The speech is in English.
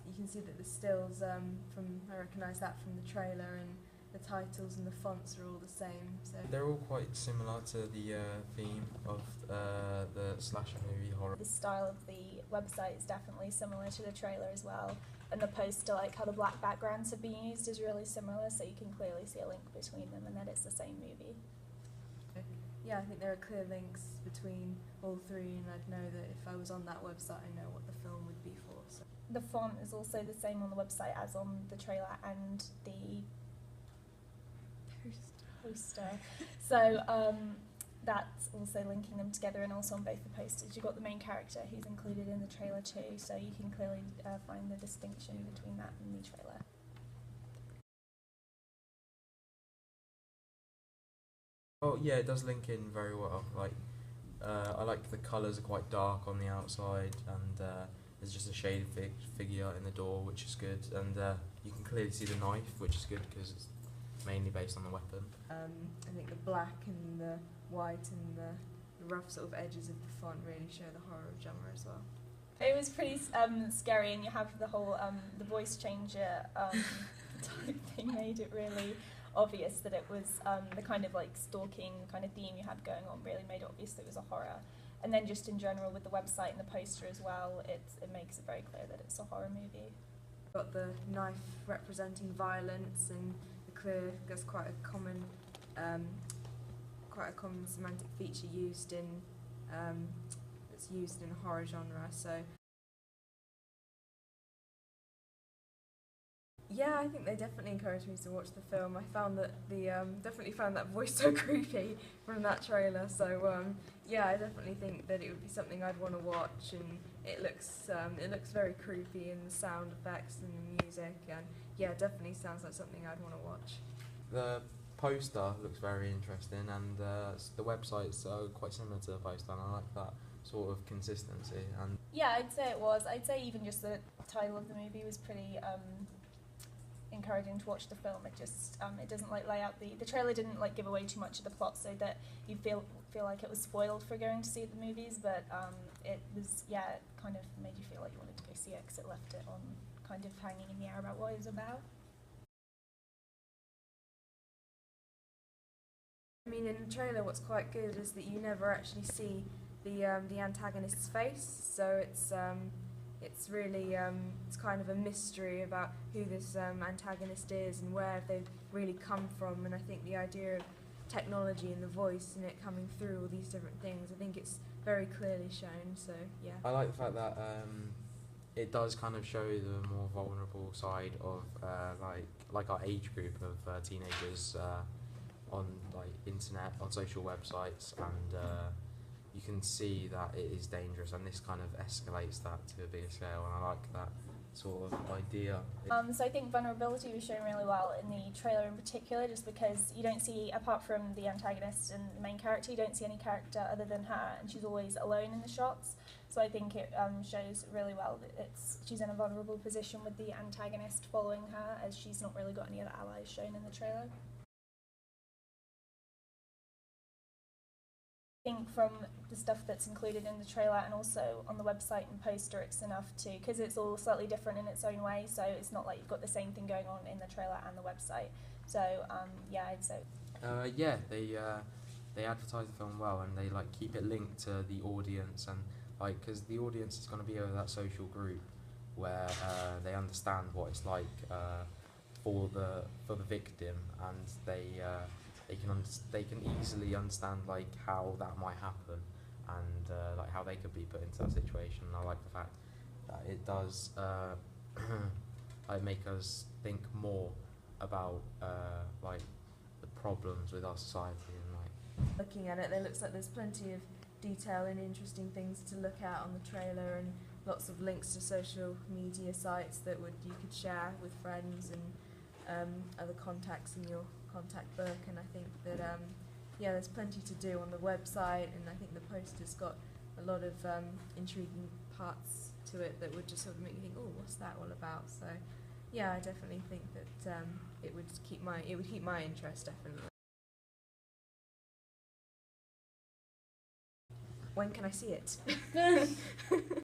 You can see that the stills I recognise that from the trailer, and the titles and the fonts are all the same. So they're all quite similar to the theme of the slasher movie horror. The style of the website is definitely similar to the trailer as well, and the poster, like how the black backgrounds have been used, is really similar, so you can clearly see a link between them and that it's the same movie. yeah, I think there are clear links between all three, and I'd know that if I was on that website, I know what the film would be for. So. The font is also the same on the website as on the trailer and the poster. So that's also linking them together, and also on both the posters you've got the main character who's included in the trailer too, so you can clearly find the distinction between that and the trailer. Oh yeah, it does link in very well. Like I like the colours are quite dark on the outside, and there's just a shaded figure in the door, which is good, and you can clearly see the knife, which is good because it's mainly based on the weapon. I think the black and the white and the rough sort of edges of the font really show the horror of genre as well. It was pretty scary, and you have the whole the voice changer type thing made it really obvious that it was the kind of like stalking kind of theme you had going on, really made it obvious that it was a horror. And then just in general with the website and the poster as well, it makes it very clear that it's a horror movie. Got the knife representing violence, and that's quite a common semantic feature used in that's used in horror genre. So yeah, I think they definitely encouraged me to watch the film. I found that definitely found that voice so creepy from that trailer. So yeah, I definitely think that it would be something I'd want to watch, and it looks very creepy in the sound effects and the music, and yeah, definitely sounds like something I'd want to watch. The poster looks very interesting, and the websites are quite similar to the poster, and I like that sort of consistency. And yeah, I'd say it was. I'd say even just the title of the movie was pretty encouraging to watch the film. It just it doesn't like lay out the trailer didn't like give away too much of the plot, so that you feel like it was spoiled for going to see the movies, but it was, yeah, it kind of made you feel like you wanted to go see it because it left it on kind of hanging in the air about what it was about. I mean, in the trailer, what's quite good is that you never actually see the antagonist's face, so it's really it's kind of a mystery about who this antagonist is and where they've really come from. And I think the idea of technology and the voice and it coming through all these different things, I think it's very clearly shown. So yeah, I like the fact that it does kind of show the more vulnerable side of like our age group of teenagers on like internet, on social websites, and you can see that it is dangerous, and this kind of escalates that to a bigger scale, and I like that sort of idea. So I think vulnerability was shown really well in the trailer in particular, just because you don't see, apart from the antagonist and the main character, you don't see any character other than her, and she's always alone in the shots. So I think it shows really well that she's in a vulnerable position with the antagonist following her, as she's not really got any other allies shown in the trailer. I think from the stuff that's included in the trailer and also on the website and poster, it's enough to, because it's all slightly different in its own way, so it's not like you've got the same thing going on in the trailer and the website. So yeah, I'd say. Yeah, they advertise the film well, and they like keep it linked to the audience, and like because the audience is going to be over that social group where they understand what it's like for the victim, and they can easily understand like how that might happen, and like how they could be put into that situation. And I like the fact that it does like make us think more about like the problems with our society, and like looking at it, there looks like there's plenty of detail and interesting things to look at on the trailer, and lots of links to social media sites that you could share with friends and other contacts in your contact book. And I think that yeah, there's plenty to do on the website, and I think the poster's got a lot of intriguing parts to it that would just sort of make you think, oh, what's that all about? So yeah, I definitely think that it would keep my interest, definitely. When can I see it?